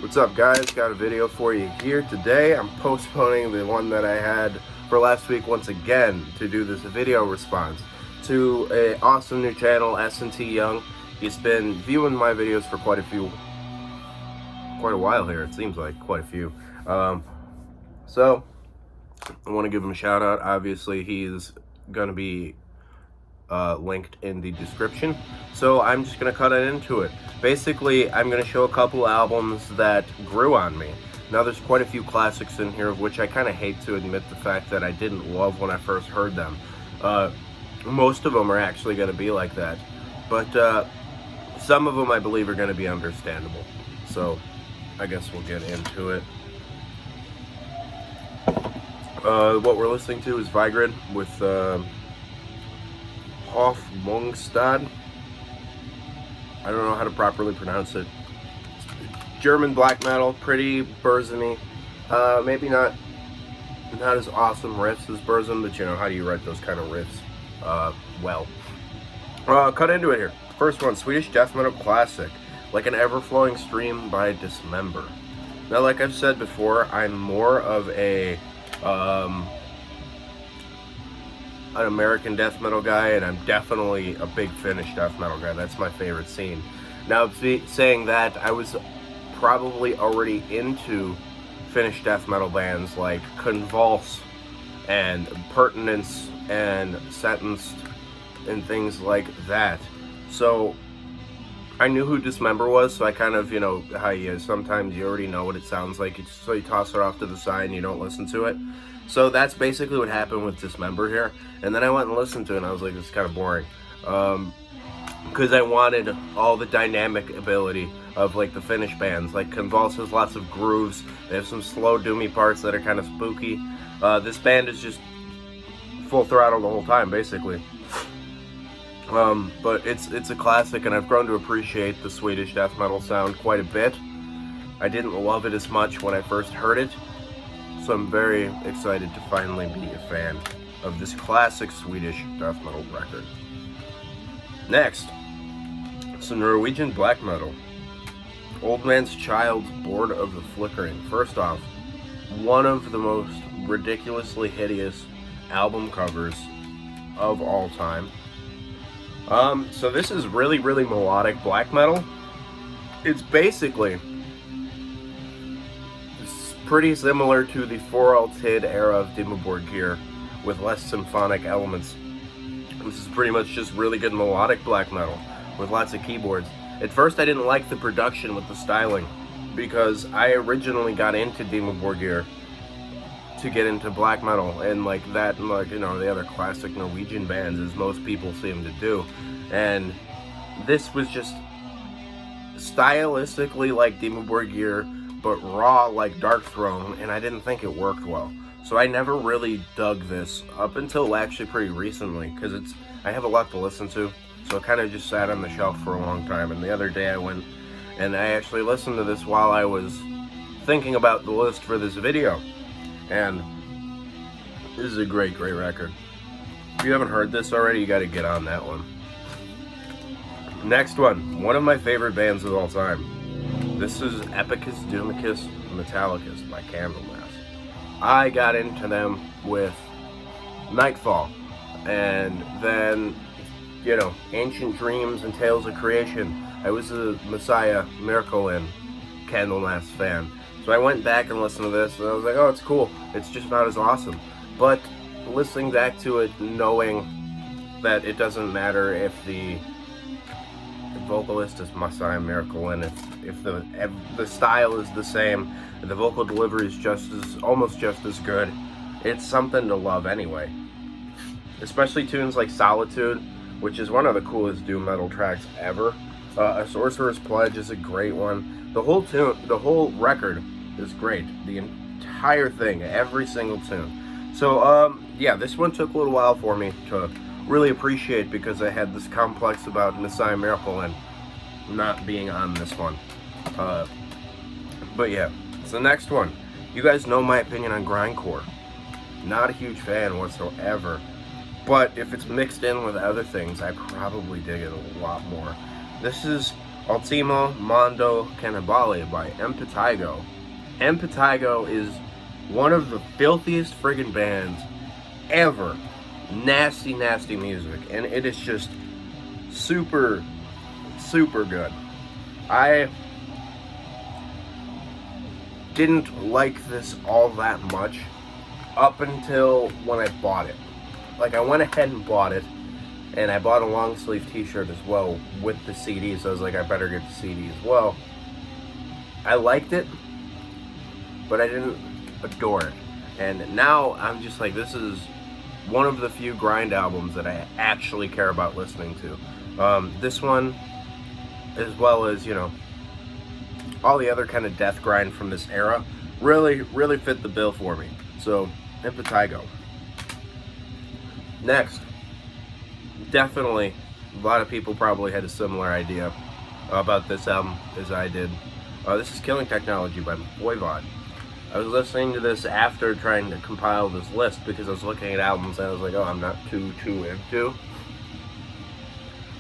What's up, guys? Got a video for you here today. I'm postponing the one that I had for last week once again to do this video response to an awesome new channel, S&T Young. He's been viewing my videos for quite a while here. It seems like quite a few. So I want to give him a shout out. Obviously, he's going to be linked in the description, so I'm just gonna cut it into it. Basically, I'm gonna show a couple albums that grew on me. Now, there's quite a few classics in here, which I kind of hate to admit the fact that I didn't love when I first heard them. Most of them are actually gonna be like that, but some of them I believe are gonna be understandable. So I guess we'll get into it. What we're listening to is Vigrid with Hofmungsstad. I don't know how to properly pronounce it. German black metal, pretty Burzum-y. Maybe not as awesome riffs as Burzum, but you know, how do you write those kind of riffs? Well. Cut into it here. First one, Swedish death metal classic, Like an Ever-Flowing Stream by Dismember. Now, like I've said before, I'm more of an American death metal guy, and I'm definitely a big Finnish death metal guy. That's my favorite scene. Now, saying that, I was probably already into Finnish death metal bands like Convulse and Pertinence and Sentenced and things like that. So I knew who Dismember was, so I kind of, you know, how you sometimes you already know what it sounds like, so you toss it off to the side and you don't listen to it. So that's basically what happened with Dismember here. And then I went and listened to it, and I was like, this is kind of boring. Because I wanted all the dynamic ability of, like, the Finnish bands. Like, Convulse has lots of grooves. They have some slow, doomy parts that are kind of spooky. This band is just full throttle the whole time, basically. But it's a classic, and I've grown to appreciate the Swedish death metal sound quite a bit. I didn't love it as much when I first heard it. So I'm very excited to finally be a fan of this classic Swedish death metal record. Next, some Norwegian black metal. Old Man's Child's Board of the Flickering. First off, one of the most ridiculously hideous album covers of all time. So this is really, really melodic black metal. It's basically pretty similar to the Foraltid era of Dimmu Borgir with less symphonic elements. This is pretty much just really good melodic black metal with lots of keyboards. At first I didn't like the production with the styling, because I originally got into Dimmu Borgir to get into black metal, and like that, and like, you know, the other classic Norwegian bands, as most people seem to do. And this was just stylistically like Dimmu Borgir, but raw like Darkthrone, and I didn't think it worked well. So I never really dug this up until actually pretty recently, because I have a lot to listen to, so it kind of just sat on the shelf for a long time. And the other day I went and I actually listened to this while I was thinking about the list for this video, and this is a great record. If you haven't heard this already, you got to get on that one. Next one of my favorite bands of all time. This is Epicus Doomicus Metallicus by Candlemass. I got into them with Nightfall, and then, you know, Ancient Dreams and Tales of Creation. I was a Messiah, Miracle in Candlemass fan. So I went back and listened to this, and I was like, oh, it's cool. It's just not as awesome. But listening back to it, knowing that it doesn't matter if the vocalist is Messiah, Miracle in, if the style is the same, the vocal delivery is almost just as good, it's something to love anyway. Especially tunes like Solitude, which is one of the coolest doom metal tracks ever. A Sorcerer's Pledge is a great one. The whole record is great. The entire thing, every single tune. So, yeah, this one took a little while for me to really appreciate, because I had this complex about Messiah, Miracle and not being on this one. But yeah, so next one. You guys know my opinion on grindcore. Not a huge fan whatsoever, but if it's mixed in with other things, I probably dig it a lot more. This is Ultimo Mondo Cannibale by Impetigo. Impetigo is one of the filthiest friggin' bands ever. Nasty, nasty music, and it is just super, super good. I didn't like this all that much up until when I bought it. Like, I went ahead and bought it, and I bought a long sleeve t-shirt as well with the CD, so I was like, I better get the CD as well. I liked it, but I didn't adore it. And now I'm just like, this is one of the few grind albums that I actually care about listening to. This one, as well as, you know, all the other kind of death grind from this era, really fit the bill for me. So, Impetigo. Next, definitely, a lot of people probably had a similar idea about this album as I did. This is Killing Technology by Voivod. I was listening to this after trying to compile this list because I was looking at albums and I was like, oh, I'm not too into.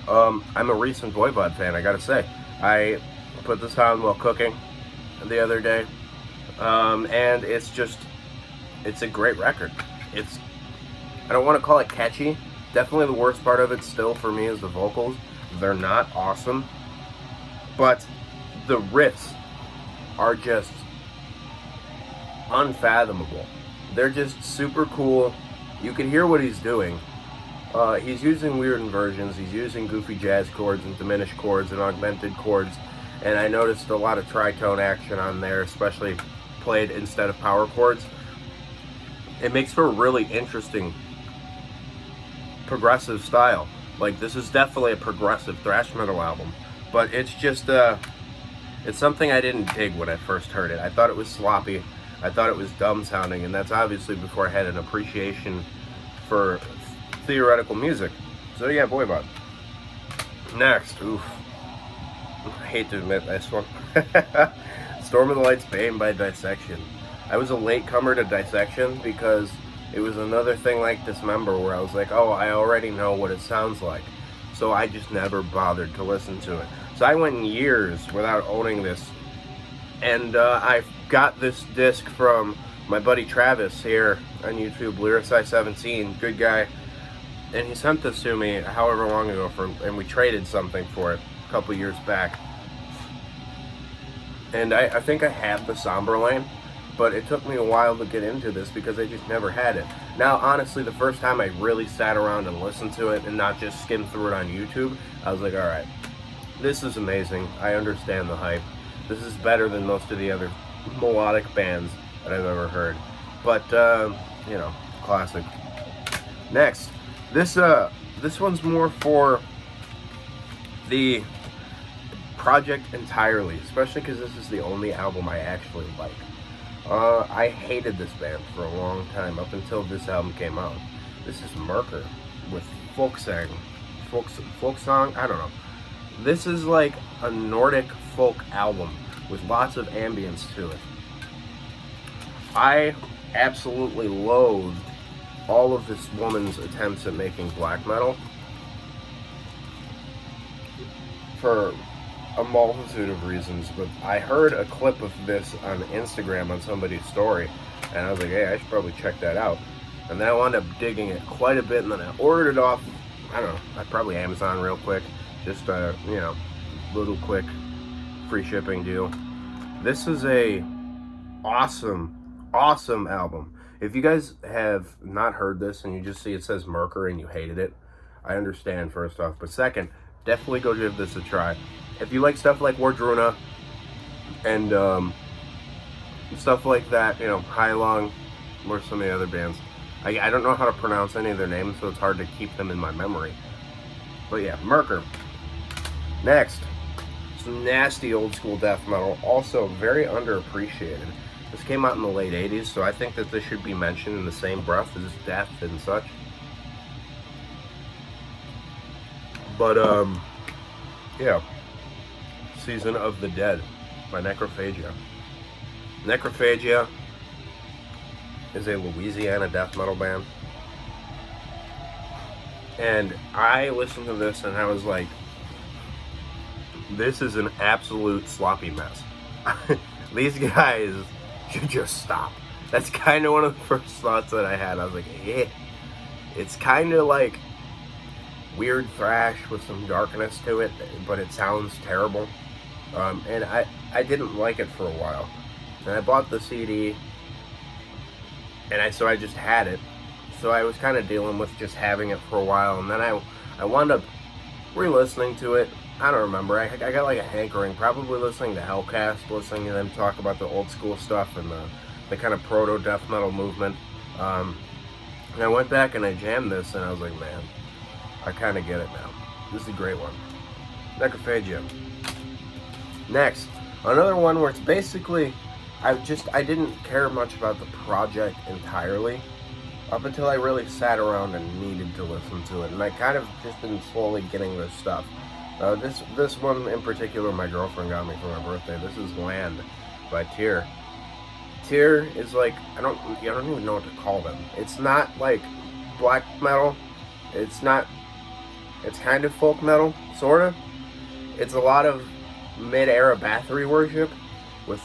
I'm a recent Voivod fan, I gotta say. I put this on while cooking the other day, and it's a great record. I don't want to call it catchy. Definitely the worst part of it still for me is the vocals. They're not awesome, but the riffs are just unfathomable. They're just super cool. You can hear what he's doing. He's using weird inversions. He's using goofy jazz chords and diminished chords and augmented chords. And I noticed a lot of tritone action on there, especially played instead of power chords. It makes for a really interesting progressive style. Like, this is definitely a progressive thrash metal album, but it's just it's something I didn't dig when I first heard it. I thought it was sloppy. I thought it was dumb sounding, and that's obviously before I had an appreciation for theoretical music. So yeah, Voivod. Next, oof. I hate to admit this one. Storm of the Lights Bane by Dissection. I was a latecomer to Dissection because it was another thing like Dismember where I was like, oh, I already know what it sounds like. So I just never bothered to listen to it. So I went years without owning this. And I got this disc from my buddy Travis here on YouTube, Lyrici17, good guy. And he sent this to me however long ago, and we traded something for it a couple years back. And I think I had the Somberlane, but it took me a while to get into this because I just never had it. Now, honestly, the first time I really sat around and listened to it and not just skimmed through it on YouTube, I was like, alright, this is amazing. I understand the hype. This is better than most of the other melodic bands that I've ever heard. But, you know, classic. Next, this one's more for the project entirely, especially because this is the only album I actually like. I hated this band for a long time, up until this album came out. This is Myrkur with Folksang. Folk song? I don't know. This is like a Nordic folk album with lots of ambience to it. I absolutely loathed all of this woman's attempts at making black metal for a multitude of reasons, but I heard a clip of this on Instagram on somebody's story, and I was like, hey, I should probably check that out. And then I wound up digging it quite a bit, and then I ordered it off, I don't know, probably Amazon real quick, just a, you know, little quick free shipping deal. This is a awesome album. If you guys have not heard this and you just see it says Myrkur and you hated it, I understand, first off. But second, definitely go give this a try. If you like stuff like Wardruna and stuff like that, you know, Heilung, or some of the other bands. I don't know how to pronounce any of their names, so it's hard to keep them in my memory. But yeah, Myrkur. Next, some nasty old school death metal, also very underappreciated. This came out in the late 80s, so I think that this should be mentioned in the same breath as Death and such. But, yeah. Season of the Dead by Necrophagia. Necrophagia is a Louisiana death metal band. And I listened to this and I was like, This is an absolute sloppy mess. These guys should just stop. That's kind of one of the first thoughts that I had. I was like, yeah. It's kind of like weird thrash with some darkness to it, but it sounds terrible. And I didn't like it for a while. And I bought the CD, and so I just had it. So I was kind of dealing with just having it for a while, and then I wound up re-listening to it. I don't remember. I got like a hankering, probably listening to Hellcast, listening to them talk about the old school stuff and the kind of proto-death metal movement. And I went back and I jammed this, and I was like, man, I kind of get it now. This is a great one. Necrophagia. Next, another one where it's basically, I didn't care much about the project entirely up until I really sat around and needed to listen to it, and I kind of just been slowly getting this stuff. This one in particular, my girlfriend got me for my birthday. This is Land by Tyr. Tyr is like, I don't even know what to call them. It's not like black metal. It's kind of folk metal, sorta. It's a lot of mid-era Bathory worship with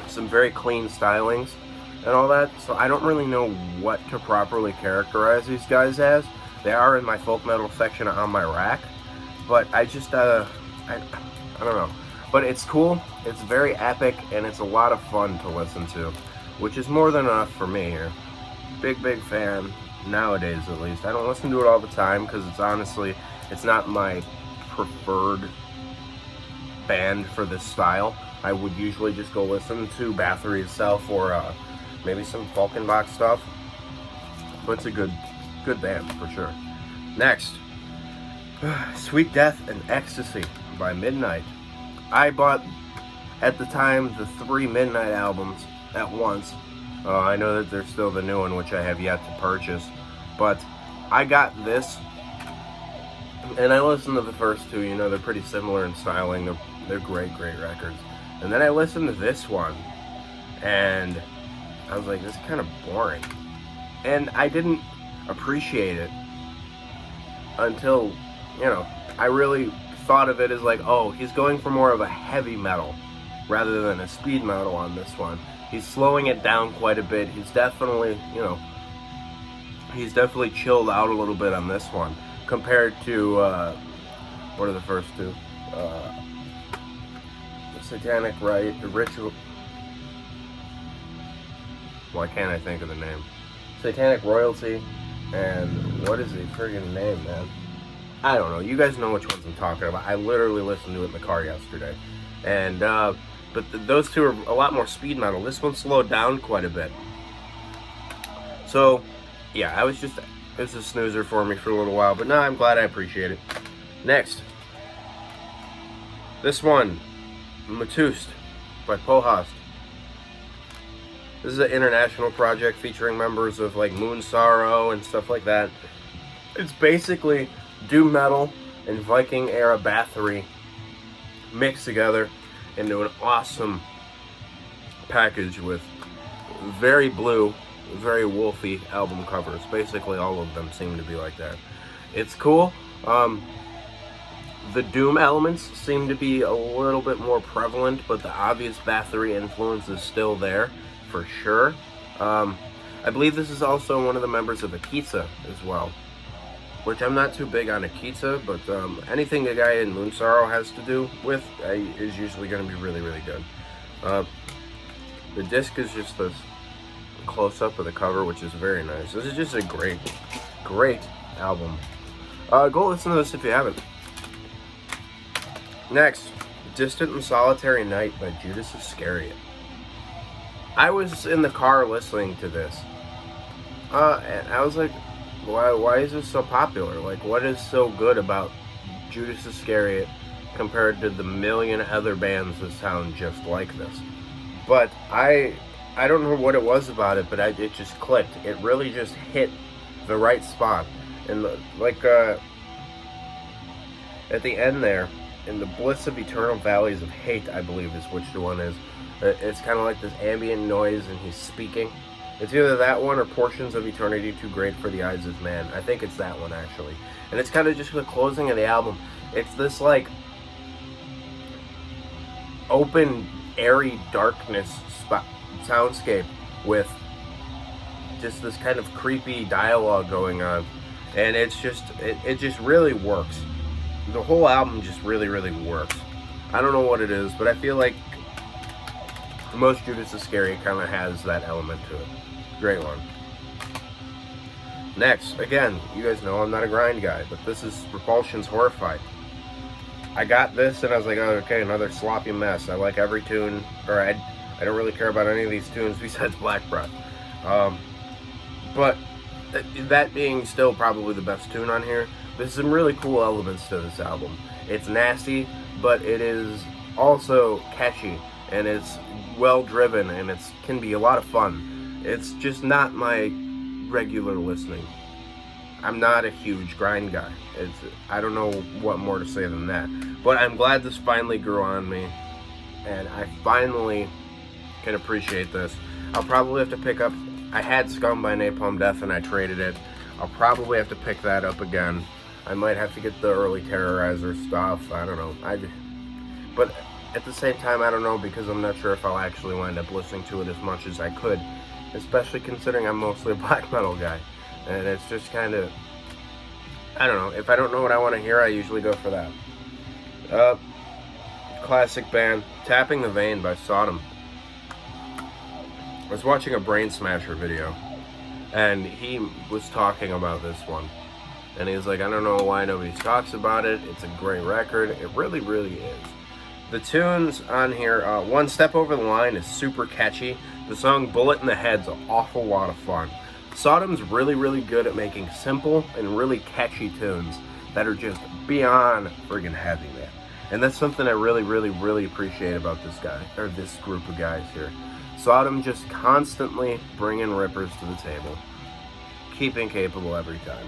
some very clean stylings and all that. So I don't really know what to properly characterize these guys as. They are in my folk metal section on my rack, but I just I don't know. But it's cool. It's very epic, and it's a lot of fun to listen to, which is more than enough for me here. Big fan nowadays, at least. I don't listen to it all the time because it's not my preferred band for this style. I would usually just go listen to Bathory itself or maybe some Falkenbach stuff. But it's a good band for sure. Next, Sweet Death and Ecstasy by Midnight. I bought at the time the 3 Midnight albums at once. I know that there's still the new one, which I have yet to purchase, but I got this and I listened to the first 2. You know, they're pretty similar in styling. They're great records. And then I listened to this one and I was like, this is kind of boring. And I didn't appreciate it until, you know, I really thought of it as like, oh, he's going for more of a heavy metal rather than a speed metal on this one. He's slowing it down quite a bit. He's definitely, chilled out a little bit on this one compared to, what are the first 2? Satanic Ritual. Why can't I think of the name? Satanic Royalty, and what is the friggin' name, man? I don't know. You guys know which ones I'm talking about. I literally listened to it in the car yesterday. And, but those 2 are a lot more speed metal. This one slowed down quite a bit. So, yeah, it was a snoozer for me for a little while, but now I'm glad I appreciate it. Next, this one, Matust by Pohast. This is an international project featuring members of like Moon Sorrow and stuff like that. It's basically doom metal and Viking era Bathory mixed together into an awesome package with very blue, very wolfy album covers. Basically all of them seem to be like that. It's cool. The doom elements seem to be a little bit more prevalent, but the obvious Bathory influence is still there for sure. I believe this is also one of the members of Akitsa as well, which I'm not too big on Akitsa, but anything the guy in Moon Sorrow has to do with is usually going to be really good. The disc is just this close-up of the cover, which is very nice. This is just a great album. Go listen to this if you haven't. Next, Distant and Solitary Night by Judas Iscariot. I was in the car listening to this, and I was like, why is this so popular? Like, what is so good about Judas Iscariot compared to the million other bands that sound just like this? But I don't know what it was about it, but it just clicked. It really just hit the right spot. And at the end there, in the Bliss of Eternal Valleys of Hate, I believe is which the one is. It's kind of like this ambient noise and he's speaking. It's either that one or Portions of Eternity Too Great for the Eyes of Man. I think it's that one, actually. And it's kind of just the closing of the album. It's this, like, open, airy darkness soundscape with just this kind of creepy dialogue going on, and it just really works. The whole album just really works. I don't know what it is, but I feel like most Judas Iscariot kind of has that element to it. Great one. Next, again, you guys know I'm not a grind guy, but this is Repulsion's Horrified. I got this and I was like, oh, okay, another sloppy mess. I like every tune, or I don't really care about any of these tunes besides Black Breath. But that being still probably the best tune on here, there's some really cool elements to this album. It's nasty, but it is also catchy, and it's well driven, and it can be a lot of fun. It's just not my regular listening. I'm not a huge grind guy. I don't know what more to say than that. But I'm glad this finally grew on me, and I finally can appreciate this. I'll probably have to pick up, I had Scum by Napalm Death and I traded it. I'll probably have to pick that up again. I might have to get the early Terrorizer stuff. I don't know. But at the same time, I don't know, because I'm not sure if I'll actually wind up listening to it as much as I could, especially considering I'm mostly a black metal guy. And it's just kind of, I don't know. If I don't know what I want to hear, I usually go for that. Classic band, Tapping the Vein by Sodom. I was watching a Brain Smasher video, and he was talking about this one. And he was like, I don't know why nobody talks about it. It's a great record. It really is. The tunes on here, One Step Over the Line is super catchy. The song Bullet in the Head's an awful lot of fun. Sodom's really good at making simple and really catchy tunes that are just beyond friggin' heavy, man. And that's something I really appreciate about this guy, or this group of guys here. Sodom just constantly bringing rippers to the table. Keeping capable every time.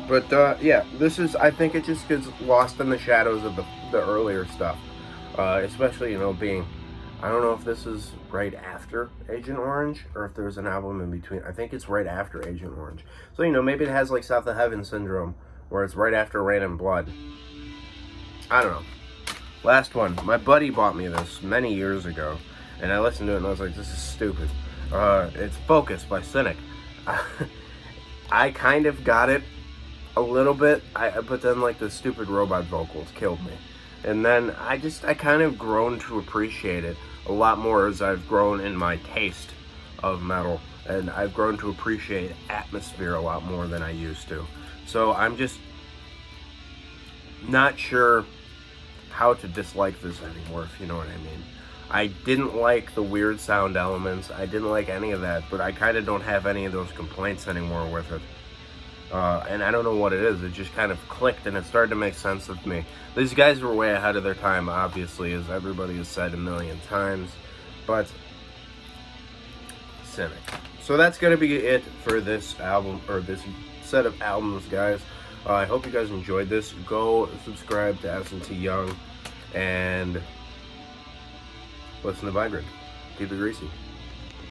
But, yeah, this is, I think it just gets lost in the shadows of the earlier stuff. Especially, you know, being, I don't know if this is right after Agent Orange, or if there's an album in between. I think it's right after Agent Orange. So, you know, maybe it has, like, South of Heaven syndrome, where it's right after Rain and Blood. I don't know. Last one. My buddy bought me this many years ago, and I listened to it and I was like, this is stupid. It's Focus by Cynic. I kind of got it a little bit, but then like the stupid robot vocals killed me. And then I kind of grown to appreciate it a lot more as I've grown in my taste of metal, and I've grown to appreciate atmosphere a lot more than I used to. So I'm just not sure how to dislike this anymore, if you know what I mean. I didn't like the weird sound elements. I didn't like any of that, but I kind of don't have any of those complaints anymore with it. And I don't know what it is. It just kind of clicked, and it started to make sense with me. These guys were way ahead of their time, obviously, as everybody has said a million times. But Cynic. So that's going to be it for this album, or this set of albums, guys. I hope you guys enjoyed this. Go subscribe to S&T Young and listen to Vibrant. Keep it greasy.